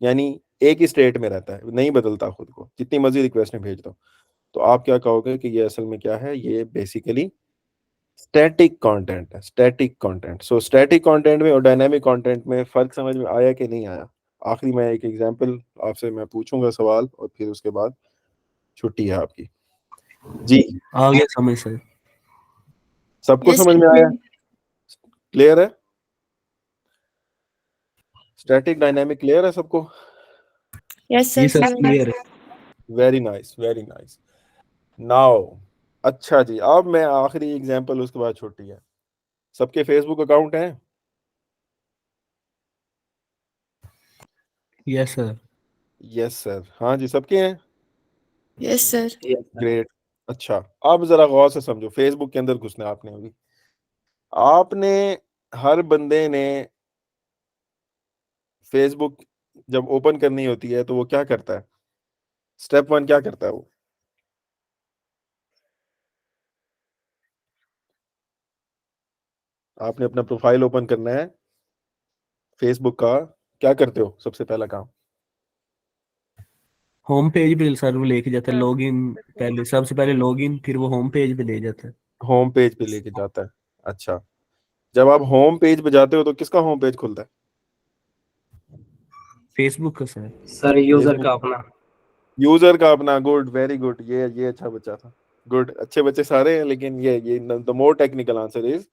यानी एक ही स्टेट में रहता है, नहीं बदलता खुद को, जितनी मर्जी रिक्वेस्ट में भेज दो। तो आप क्या कहोगे कि ये असल में क्या है? ये बेसिकली स्टैटिक कंटेंट है, static content. So static content में और डायनामिक कंटेंट में फर्क समझ में आया कि नहीं आया? आखिरी में एक एग्जांपल आपसे मैं पूछूंगा सवाल, और फिर उसके बाद छुट्टी है आपकी। जी, आ गया समझ सर। सबको यस समझ में आया? क्लियर है? स्टैटिक डायनामिक क्लियर है सबको? यस जी सर सर क्लियर है। Very nice, very nice. Now अच्छा जी, अब मैं आखिरी एग्जांपल, उसके बाद छुट्टी है। सबके फेसबुक अकाउंट हैं? Yes sir. यस सर, हाँ जी, सबके हैं। Yes sir great. अच्छा, अब जरा गौर से समझो, फेसबुक के अंदर घुसना है आपने। अभी आपने, हर बंदे ने फेसबुक जब ओपन करनी होती है तो वो क्या करता है? स्टेप वन क्या करता है वो? आपने अपना प्रोफाइल ओपन करना है फेसबुक का, क्या करते हो सबसे पहला काम? होम पेज पे सर वो लेके जाता है, लॉगिन, पहले सबसे पहले लॉगिन, फिर वो होम पेज पे ले जाता है। होम पेज पे लेके जाता है। अच्छा, जब आप होम पेज पे जाते हो तो किसका होम पेज खुलता है? फेसबुक का सर। सर यूजर फेसबुक, का अपना। यूजर का अपना। गुड, वेरी गुड, ये अच्छा बच्चा था। गुड, अच्छे बच्चे सारे हैं, लेकिन ये the more technical answer is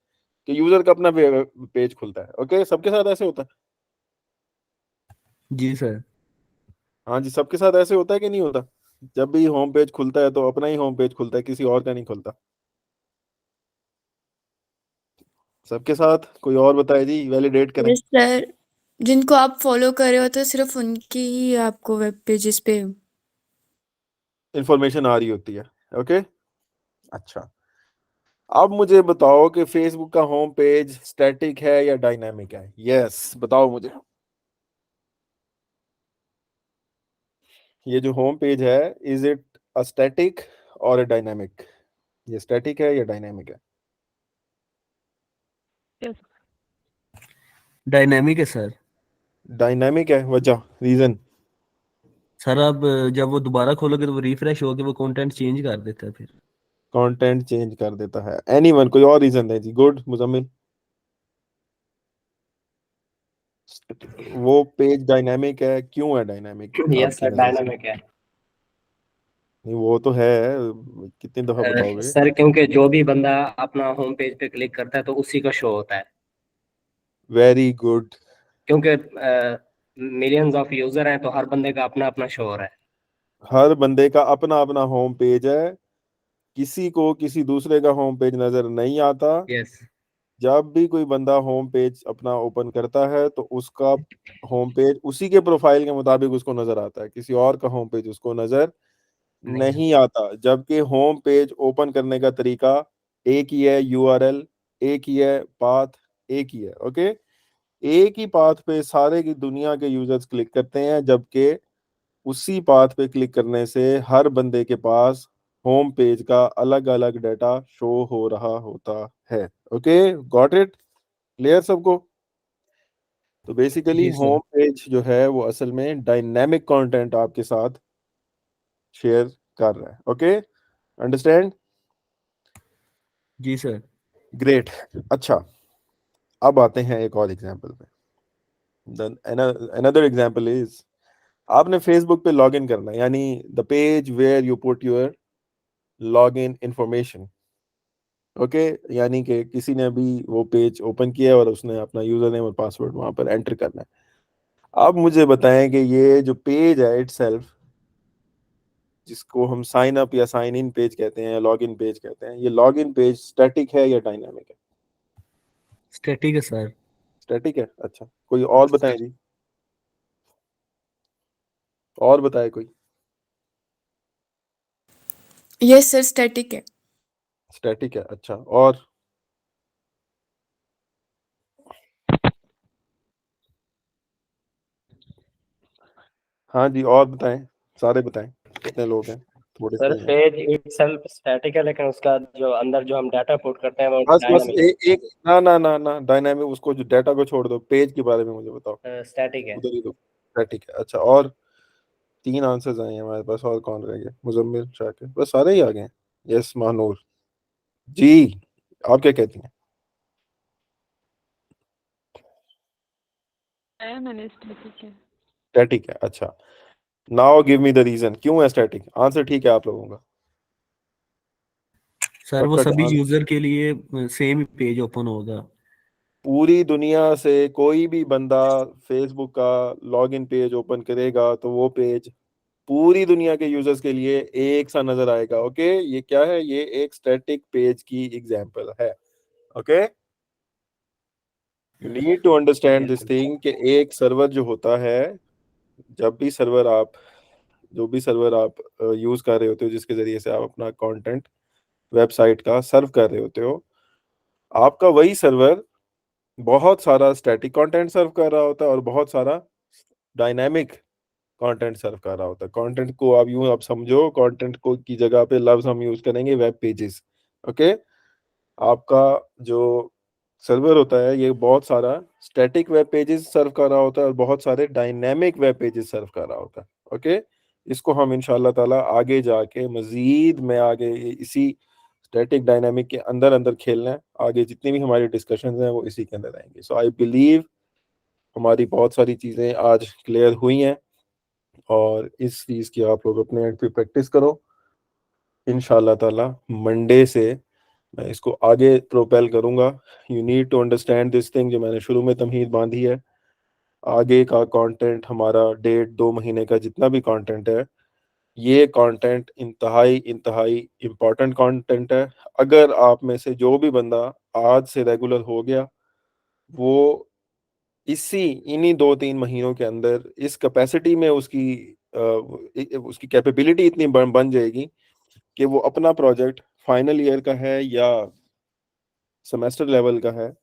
कि यूजर का अपना पेज खुलता है। ओके, सबके साथ ऐसे होता है? जी सर। हाँ जी, सबके साथ ऐसे होता है कि नहीं होता? जब भी होम पेज खुलता है तो अपना ही होम पेज खुलता है, किसी और का नहीं खुलता। सबके साथ? कोई और बताए जी, वैलिडेट करें। यस सर, जिनको आप फॉलो कर रहे हो तो सिर्फ उनकी ही आपको वेब पेजेस पे इंफॉर्मेशन आ रही होती है। ओके, अच्छा, अब मुझे बताओ कि फेसबुक का होम पेज स्टैटिक है या डायनामिक है? यस, बताओ मुझे। ये जो होम पेज है, इज इट अ स्टैटिक और अ डायनामिक? ये स्टैटिक है या डायनामिक है? डायनेमिक है सर। डायनामिक है, वजह, रीजन? सर अब जब वो दोबारा खोलोगे तो वो रिफ्रेश होके वो कंटेंट चेंज कर देता है फिर। कंटेंट चेंज कर देता है। एनीवन, कोई और रीजन है जी? गुड, मुजम्मिल। वो पेज डायनामिक है, क्यों है डायनामिक यस आपकी सर, नजर से? डायनामिक है। नहीं वो तो है, कितनी दफा बताओगे? सर क्योंकि जो भी बंदा अपना होम पेज पे क्लिक करता है तो उसी का शो होता है, वेरी गुड। क्योंकि मिलियंस ऑफ यूजर हैं तो हर बंदे का अपना अपना शो हो रहा है। हर बंदे का अपना अपना होम पेज है, किसी को किसी दूसरे का होम पेज नजर नहीं आता। यस। जब भी कोई बंदा होम पेज अपना ओपन करता है तो उसका होम पेज उसी के प्रोफाइल के मुताबिक उसको नजर आता है, किसी और का होम पेज उसको नजर नहीं। नहीं आता। जबकि होम पेज ओपन करने का तरीका एक ही है, यूआरएल एक ही है, पाथ एक ही है। ओके, एक ही पाथ पे सारे की दुनिया के यूजर्स क्लिक करते हैं, जबकि उसी पाथ पे क्लिक करने से हर बंदे के पास होम पेज का अलग अलग डाटा शो हो रहा होता है। Okay, got it? क्लियर सबको? तो बेसिकली जी सर। होम पेज जो है वो असल में डायनेमिक कंटेंट आपके साथ शेयर कर रहा है। Okay, understand? जी सर। ग्रेट। अच्छा, अब आते हैं एक और एग्जांपल पे। अनदर एग्जांपल इज, आपने फेसबुक पे लॉग इन करना है, यानी the page where you put your log in information. Okay, यानी कि किसी ने अभी वो पेज ओपन किया है और उसने अपना यूजर नेम और पासवर्ड वहां पर एंटर करना है। आप मुझे बताएं कि ये जो पेज है इटसेल्फ, जिसको हम साइन अप या साइन इन पेज कहते हैं या लॉग इन पेज कहते हैं, ये लॉग इन पेज स्टैटिक है या डायनामिक है? स्टैटिक है सर। स्टैटिक है। अच्छा, कोई और बताएं जी, और बताए कोई। यस सर, स्टैटिक है। स्टैटिक है, अच्छा। और हाँ जी, और बताएं, सारे बताएं, कितने लोग हैं? थोड़े से सर ही हैं। पेज इटसेल्फ स्टैटिक है, लेकिन उसका जो अंदर जो हम डाटा पुट करते हैं वो बस डायनामिक एक ना ना ना ना, डायनामिक उसको, जो डाटा को छोड़ दो, पेज के बारे में मुझे बताओ। है, स्टैटिक है। उधर ही दो। स्टैटिक है, अच्छा। और 3 आंसर्स आए हैं हमारे पास, और कौन रह गए? मुजम्मिल, शाकिर, बस सारे ही आ गए हैं। यस, महानूर जी, आप क्या कहती हैं? मैंने स्टैटिक है। स्टैटिक है, अच्छा। Now give me the reason, क्यों है स्टैटिक? आंसर ठीक है आप लोगों का? सर वो सबका सभी आंसर, यूजर के लिए सेम पेज ओपन होगा। पूरी दुनिया से कोई भी बंदा फेसबुक का लॉगिन पेज ओपन करेगा तो वो पेज पूरी दुनिया के यूजर्स के लिए एक सा नजर आएगा। ओके, ये क्या है? ये एक स्टैटिक पेज की एग्जांपल है। Okay, you need to understand this thing कि एक सर्वर जो होता है, जब भी सर्वर आप, जो भी सर्वर आप यूज कर रहे होते हो, जिसके जरिए से आप अपना कंटेंट वेबसाइट का सर्व कर रहे होते हो, आपका वही सर्वर बहुत सारा स्टैटिक कंटेंट सर्व कर रहा होता है और बहुत सारा डायनामिक कंटेंट सर्व कर रहा होता है। कंटेंट को आप यूं आप समझो, कंटेंट को की जगह पे लफ्ज हम यूज करेंगे वेब पेजेस। ओके, आपका जो सर्वर होता है ये बहुत सारा स्टैटिक वेब पेजेस सर्व कर रहा होता है और बहुत सारे डायनेमिक वेब पेजेस सर्व कर रहा होता है। ओके, इसको हम इंशाल्लाह ताला आगे जाके मजीद में आगे इसी स्टैटिक डायनामिक के अंदर अंदर खेलना है। आगे जितनी भी हमारी डिस्कशंस हैं वो इसी के अंदर आएंगे। सो आई बिलीव हमारी बहुत सारी चीज़ें आज क्लियर हुई हैं, और इस चीज़ की आप लोग अपने एंड पे प्रैक्टिस करो। इंशाल्लाह ताला मंडे से मैं इसको आगे प्रोपेल करूंगा। You need to understand this thing, जो मैंने शुरू में तमहीद बांधी है। आगे का कंटेंट हमारा 1.5-2 महीने का जितना भी कंटेंट है, ये कंटेंट इंतहाई इंतहाई इम्पोर्टेंट कंटेंट है। अगर आप में से जो भी बंदा आज से रेगुलर हो गया, वो इन्हीं 2-3 महीनों के अंदर इस कैपेसिटी में उसकी कैपेबिलिटी इतनी बन जाएगी कि वो अपना प्रोजेक्ट फाइनल ईयर का है या सेमेस्टर लेवल का है,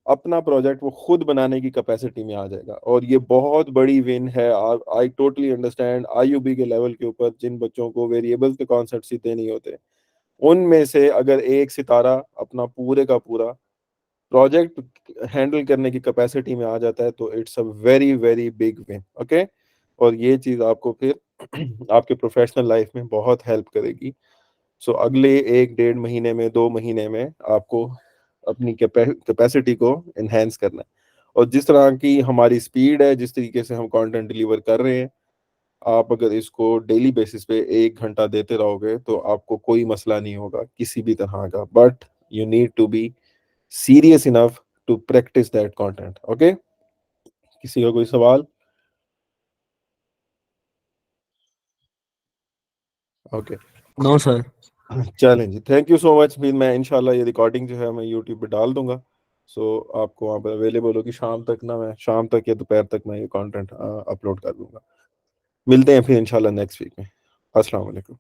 अपना प्रोजेक्ट वो खुद बनाने की कैपेसिटी में आ जाएगा। और ये बहुत बड़ी विन है। आई टोटली अंडरस्टैंड आईयूबी के लेवल के ऊपर जिन बच्चों को वेरिएबल्स के कॉन्सेप्ट सीधे नहीं होते, उनमें से अगर एक सितारा अपना पूरे का पूरा प्रोजेक्ट हैंडल करने की कैपेसिटी में आ जाता है तो it's a very very big win. Okay, और ये चीज़ आपको फिर आपके प्रोफेशनल लाइफ में बहुत हेल्प करेगी। सो अगले 1-1.5 महीने में, 2 महीने में आपको अपनी कैपेसिटी को एनहेंस करना है। और जिस तरह की हमारी स्पीड है, जिस तरीके से हम कंटेंट डिलीवर कर रहे हैं, आप अगर इसको डेली बेसिस पे 1 घंटा देते रहोगे तो आपको कोई मसला नहीं होगा किसी भी तरह का, but you need to be serious enough to practice that content. Okay, किसी का कोई सवाल? Okay, no sir. चलें जी, थैंक यू सो मच। फिर मैं इंशाल्लाह ये रिकॉर्डिंग जो है मैं यूट्यूब पे डाल दूंगा, सो आपको वहाँ पर अवेलेबल होगी शाम तक ना, मैं शाम तक या दोपहर तक मैं ये कंटेंट अपलोड कर दूंगा। मिलते हैं फिर इंशाल्लाह नेक्स्ट वीक में। अस्सलाम वालेकुम।